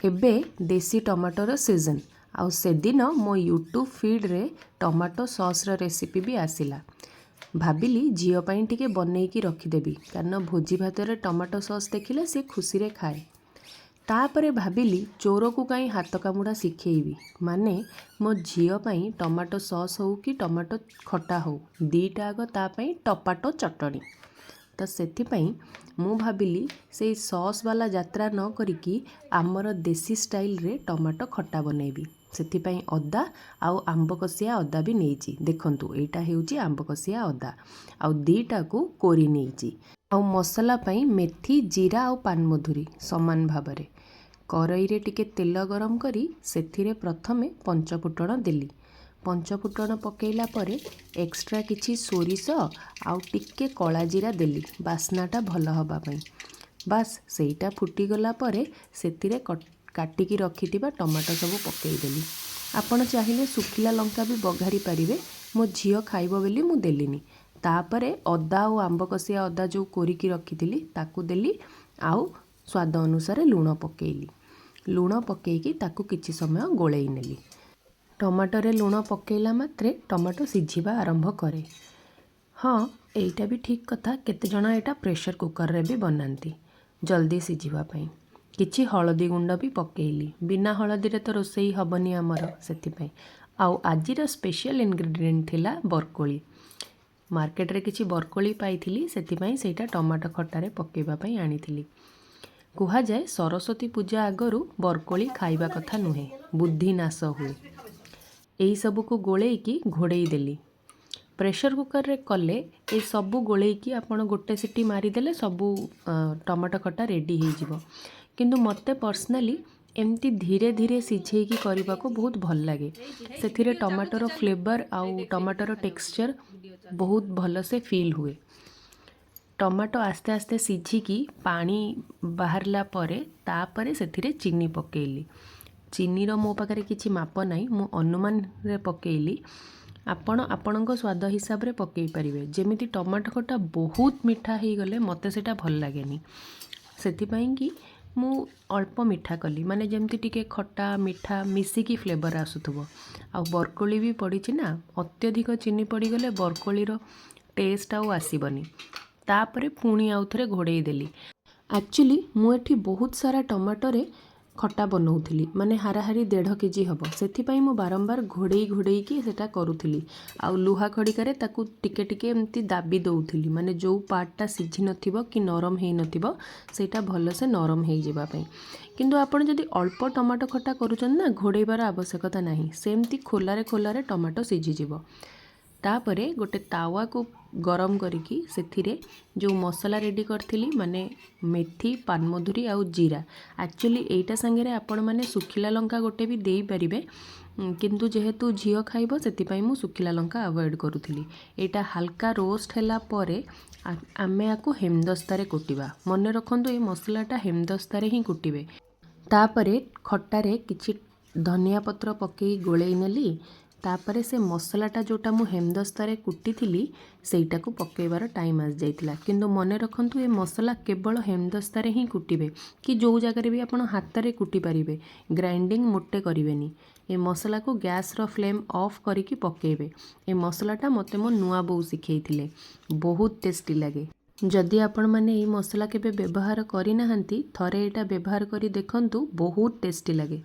एबे देसी टमाटोर सीजन आउ से दिन मो यूट्यूब फीड रे टमाटो सॉस रा रेसिपी भी आसिला। भाविली झील पाई टिके बनईकी रखिदेवी कारण भोजी भात रे टमाटो सॉस देखिले सी खुशी रे खाए। तापरे भाविली चोर को कहीं हाथ कामुड़ा शिखेबी माने मो झील पाई टमाटो सॉस हो कि टमाटो खटा हो दीटा आग तापाई टमाटो चटनी। तो सेथिपाई मु भाविली से सॉस वाला यात्रा न करिकी आमर देसी स्टाइल रे टमाटो खट्टा बनैबी। सेथिपाई अदा आउ आंबकसिया अदा भी नेइची देखंतु एटा हेउची आंबकसिया अदा आउ दीटा को कोरी नेइची आउ मसला पाई मेथी जीरा आउ पानमधुरी समान भाबरे करई रे टिके तेल गरम करी सेथिरे प्रथमे पंचफुटण देली। पंचफुटण पकेला परे एक्स्ट्रा किछि सोरिष आउ टिके कला जीरा देली बास्नाटा भल हबा पई। बास सेटा फुटीगला परे सेतिरे काटिकी रखिथिबा टमाटो सब पकेई देली। आपण चाहिले सुखिला लंका भी बघारी पारिबे मो झियो खाइबो बेली मु देलिनी। तापरे अदा और आंबकसिया अदा जो कोरिकी रखिथिली ताकू देली आउ स्वाद अनुसार लूण पकेइली। लूण पकेइकी ताकू किछि समय गोळेई नेली। टमाटो रे लूण पकेला मात्रे टमाटो सिझिबा आरंभ करे। हाँ एटा भी ठीक कथा केते जण एटा प्रेशर कुकर रे भी बनाती जल्दी सिझिबा पई। किछि हळदी गुंड भी पकेइली बिना हळदी रे तो रोसई हबनी हमर सेथिपई। आउ आजिर स्पेशल इनग्रेडिएंट थिला बरकोली। मार्केट रे किछि बरकोली पाइथिली सेथिपई सेटा टमाटो खट्टा रे पकेइबा पई आनिथिली। कुहा जाए सरस्वती पूजा आगरू बरकोली खाइबा कथा नुहे बुद्धि नाश हुए। यही सबू को गोलेकी घोड़े देली। प्रेशर कुकर रे कले ए सबू गोलेकी आपण गोटे सीटी मारिदेले सबू टमाटो खट्टा रेडी हो जिवो। किंतु मते पर्सनली एमती धीरे धीरे सिझेकी करबा को बहुत भल लगे। सेथिरे टमाटोर फ्लेवर आउ टमाटोर टेक्सचर बहुत भल से फील हुए। टमाटो आस्ते आस्ते सिझिकी पानी बाहरला परे तापरे सेथिरे चीनी पकेइली। चीनीर मो पाखे किसी माप नाई मु अनुमान रे पकेइली। आपण आपणक स्वाद हिसाब रे पकेई पारिबे। जेमिति टमाटो खट्टा बहुत मीठा हो गले मते सेटा भल लागेनी सेथिपाई कि मु अल्प मीठा कली माने जेमति टिके खट्टा मीठा मिसिकी फ्लेवर आसुथबो। आ बरकोली भी पड़ी ना अत्यधिक चीनी पड़ी गले बरकोलीर टेस्ट आउ आसीबनी। तापरे पुणी आउ थरे घोड़े देली। एक्चुअली मु एठी बहुत सारा टमाटो रे खट्टा बनाऊली माने हाराहारी 1.5 केजी हम से मु बारंबार घोड़े की सेटा करूली। आउ लुहा खड़िकार ताकू टिके टिके एमती दाबी दौली माने जो पार्टा सिझी नथिबो कि नरम हेई नथिबो सेटा भल से नरम हेई जिबा पई। किंतु आपण जदि अल्प टमाटो खट्टा करूचन ना घोड़ेबार आवश्यकता नाही सेमती खोलारे टमाटो सिझी जिवो। तापरे गोटे तावा को गरम करिकी सेथिरे जो मसला रेडी करथिली माने मेथी पानमधुरी आउ जीरा। एक्चुअली एटा संगे आपण माने सुखिला लंका गोटे भी देई परिबे किंतु जेहेतु झियो खाइबो सेतिपई मु सुखिला लंका अवॉइड करूथिली। एटा हल्का रोस्ट हैला परे आमे आको हेमदस्तारे कुटिबा। मने रखंतु ए मसलाटा हेमदस्तारे ही कुटिबे। तापरे खट्टारे किछि धनिया पत्र पकेई गोळेई नेली। तापरे से मसलाटा जोटा मु हेमदस्तारे कुटी थिली सेटा को पकेबार टाइम आस जाइतिला। किंतु मने रखंतु ए मसला केवल हेमदस्तारे ही कुटिबे कि जो जगह भी आपण हाथ रे कुटी पारिबे ग्राइंडिंग मोटे करिवेनी। ए मसला को गैस रो फ्लेम ऑफ करिकी पकेबे। ए मसलाटा मते मो नुआ बो सिखेइथिले बहुत टेस्टी लागे। जदि आपण माने ए मसला केबे व्यवहार करि नाहंती थरे एटा व्यवहार करी देखंतु बहुत टेस्टी लागे।